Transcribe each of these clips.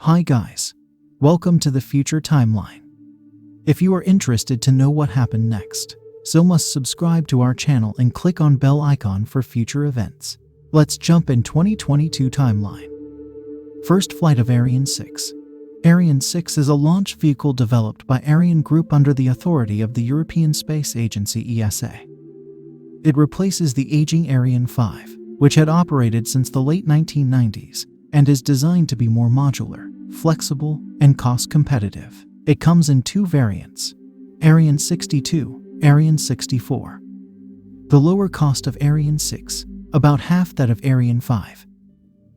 Hi guys, welcome to the future timeline. If you are interested to know what happened next, so must subscribe to our channel and click on bell icon for future events. Let's jump in 2022 timeline. First flight of Ariane 6. Ariane 6 is a launch vehicle developed by Ariane Group under the authority of the European Space Agency ESA. It replaces the aging Ariane 5, which had operated since the late 1990s, and is designed to be more modular, flexible, and cost-competitive. It comes in two variants, Ariane 62, Ariane 64. The lower cost of Ariane 6, about half that of Ariane 5,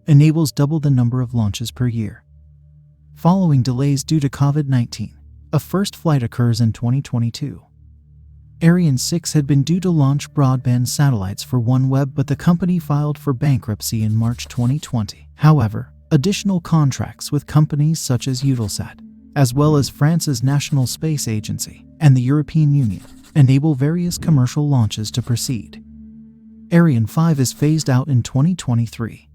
enables double the number of launches per year. Following delays due to COVID-19, a first flight occurs in 2022. Ariane 6 had been due to launch broadband satellites for OneWeb, but the company filed for bankruptcy in March 2020. However, additional contracts with companies such as Eutelsat, as well as France's National Space Agency and the European Union, enable various commercial launches to proceed. Ariane 5 is phased out in 2023.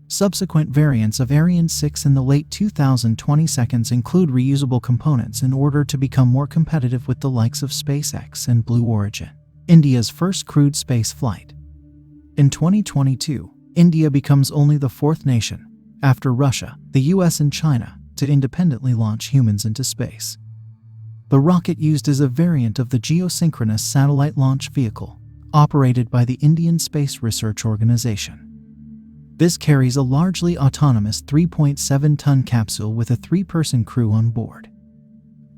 Subsequent variants of Ariane 6 in the late 2020s include reusable components in order to become more competitive with the likes of SpaceX and Blue Origin. India's first crewed space flight. In 2022, India becomes only the fourth nation, after Russia, the US, and China, to independently launch humans into space. The rocket used is a variant of the geosynchronous satellite launch vehicle, operated by the Indian Space Research Organization. This carries a largely autonomous 3.7-ton capsule with a 3-person crew on board.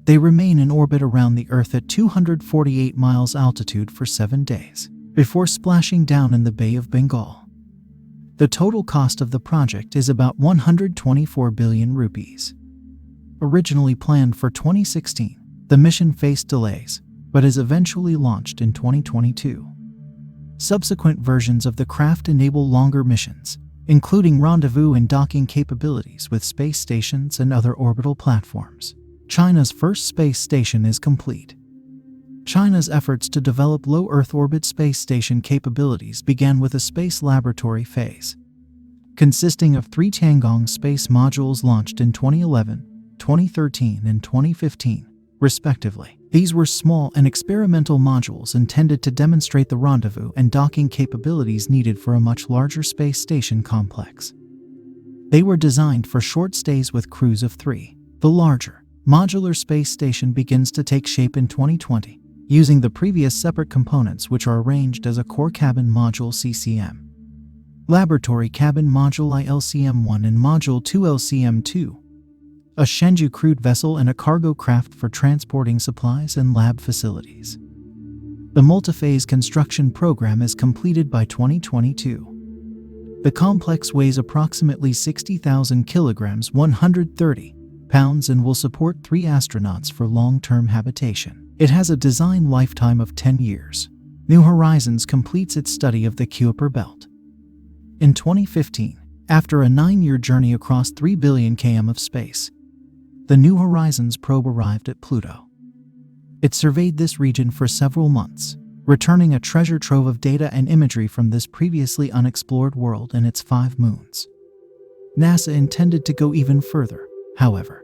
They remain in orbit around the Earth at 248 miles altitude for 7 days, before splashing down in the Bay of Bengal. The total cost of the project is about 124 billion rupees. Originally planned for 2016, the mission faced delays, but is eventually launched in 2022. Subsequent versions of the craft enable longer missions, including rendezvous and docking capabilities with space stations and other orbital platforms. China's first space station is complete. China's efforts to develop low Earth orbit space station capabilities began with a space laboratory phase, consisting of 3 Tiangong space modules launched in 2011, 2013, and 2015, respectively. These were small and experimental modules intended to demonstrate the rendezvous and docking capabilities needed for a much larger space station complex. They were designed for short stays with crews of 3. The larger, modular space station begins to take shape in 2020, using the previous separate components which are arranged as a core cabin module CCM, laboratory cabin module ILCM-1 and module 2 LCM-2, a Shenzhou crewed vessel and a cargo craft for transporting supplies and lab facilities. The multi-phase construction program is completed by 2022. The complex weighs approximately 60,000 kilograms, 130 pounds, and will support 3 astronauts for long-term habitation. It has a design lifetime of 10 years. New Horizons completes its study of the Kuiper Belt. In 2015, after a 9-year journey across 3 billion km of space, the New Horizons probe arrived at Pluto. It surveyed this region for several months, returning a treasure trove of data and imagery from this previously unexplored world and its 5 moons. NASA intended to go even further, however,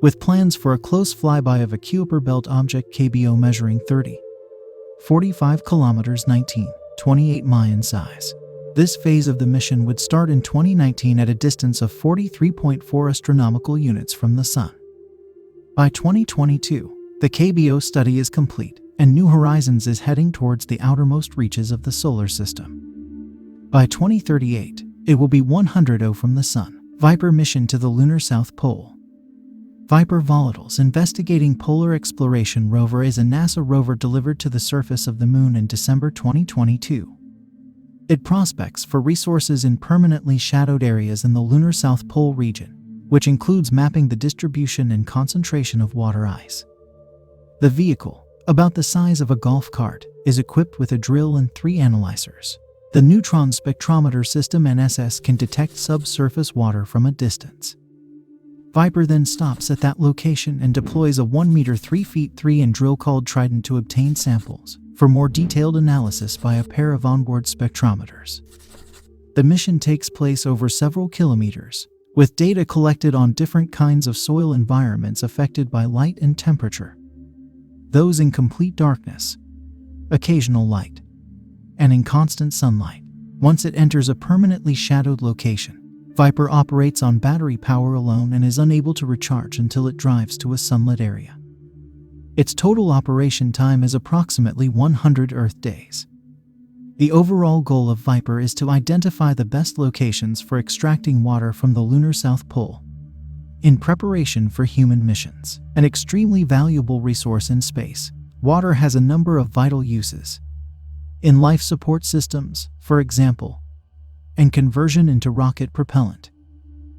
with plans for a close flyby of a Kuiper Belt object KBO measuring 45 kilometers 28 mi in size. This phase of the mission would start in 2019 at a distance of 43.4 astronomical units from the Sun. By 2022, the KBO study is complete, and New Horizons is heading towards the outermost reaches of the solar system. By 2038, it will be 100 from the Sun. Viper mission to the lunar South Pole. Viper Volatiles Investigating Polar Exploration Rover is a NASA rover delivered to the surface of the Moon in December 2022. It prospects for resources in permanently shadowed areas in the lunar South Pole region, which includes mapping the distribution and concentration of water ice. The vehicle, about the size of a golf cart, is equipped with a drill and 3 analyzers. The neutron spectrometer system NSS can detect subsurface water from a distance. Viper then stops at that location and deploys a 1 meter 3 feet 3 in drill called Trident to obtain samples for more detailed analysis by a pair of onboard spectrometers. The mission takes place over several kilometers, with data collected on different kinds of soil environments affected by light and temperature. Those in complete darkness, occasional light, and in constant sunlight. Once it enters a permanently shadowed location, Kuiper operates on battery power alone and is unable to recharge until it drives to a sunlit area. Its total operation time is approximately 100 Earth days. The overall goal of Kuiper is to identify the best locations for extracting water from the lunar South Pole in preparation for human missions. An extremely valuable resource in space, water has a number of vital uses. In life support systems, for example, and conversion into rocket propellant,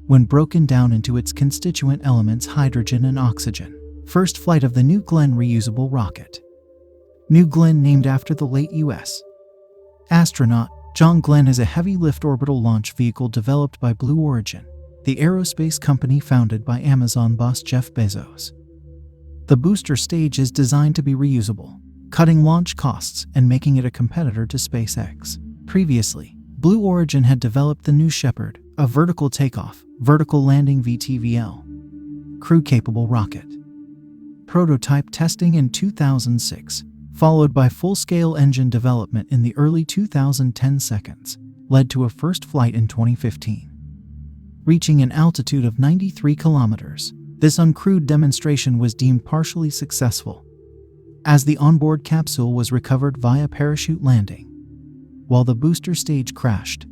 when broken down into its constituent elements hydrogen and oxygen. First flight of the New Glenn reusable rocket. New Glenn, named after the late U.S. astronaut John Glenn, is a heavy-lift orbital launch vehicle developed by Blue Origin, the aerospace company founded by Amazon boss Jeff Bezos. The booster stage is designed to be reusable, cutting launch costs and making it a competitor to SpaceX. Previously, Blue Origin had developed the New Shepard, a vertical takeoff, vertical landing VTVL, crew-capable rocket. Prototype testing in 2006, followed by full-scale engine development in the early 2010 seconds, led to a first flight in 2015. Reaching an altitude of 93 kilometers, this uncrewed demonstration was deemed partially successful, as the onboard capsule was recovered via parachute landing, while the booster stage crashed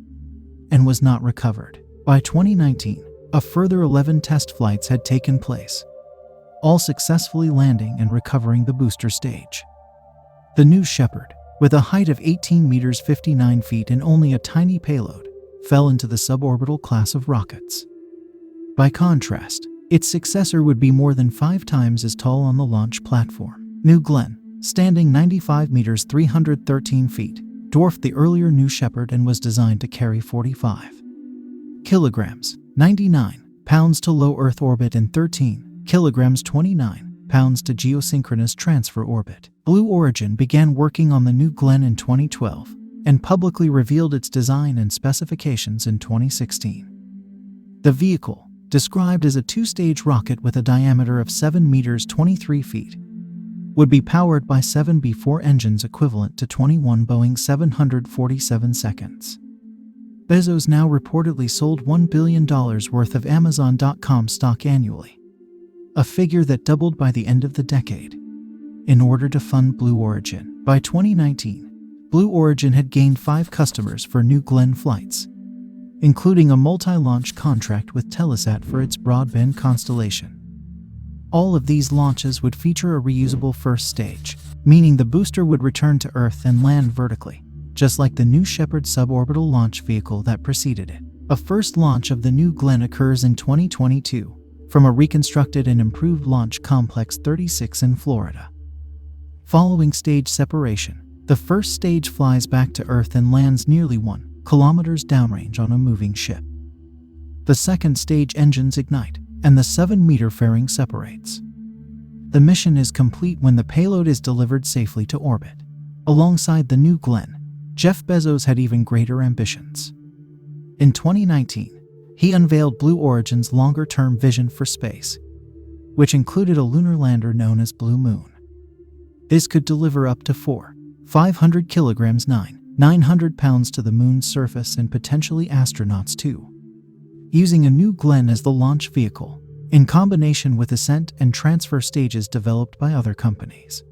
and was not recovered. By 2019, a further 11 test flights had taken place, all successfully landing and recovering the booster stage. The New Shepard, with a height of 18 meters 59 feet and only a tiny payload, fell into the suborbital class of rockets. By contrast, its successor would be more than 5 times as tall on the launch platform. New Glenn, standing 95 meters 313 feet, dwarfed the earlier New Shepard and was designed to carry 45 kilograms, 99 pounds to low Earth orbit and 13 kilograms 29 pounds to geosynchronous transfer orbit. Blue Origin began working on the New Glenn in 2012 and publicly revealed its design and specifications in 2016. The vehicle, described as a 2-stage rocket with a diameter of 7 meters 23 feet, would be powered by 7 B-4 engines equivalent to 21 Boeing 747 seconds. Bezos now reportedly sold $1 billion worth of Amazon.com stock annually, a figure that doubled by the end of the decade, in order to fund Blue Origin. By 2019, Blue Origin had gained 5 customers for New Glenn flights, including a multi-launch contract with Telesat for its broadband constellation. All of these launches would feature a reusable first stage, meaning the booster would return to Earth and land vertically, just like the New Shepard suborbital launch vehicle that preceded it. A first launch of the New Glenn occurs in 2022 from a reconstructed and improved Launch Complex 36 in Florida. Following stage separation, the first stage flies back to Earth and lands nearly 1 kilometers downrange on a moving ship. The second stage engines ignite, and the 7-meter fairing separates. The mission is complete when the payload is delivered safely to orbit. Alongside the New Glenn, Jeff Bezos had even greater ambitions. In 2019, he unveiled Blue Origin's longer-term vision for space, which included a lunar lander known as Blue Moon. This could deliver up to 500 kilograms 900 pounds to the moon's surface and potentially astronauts too. Using a New Glenn as the launch vehicle, in combination with ascent and transfer stages developed by other companies.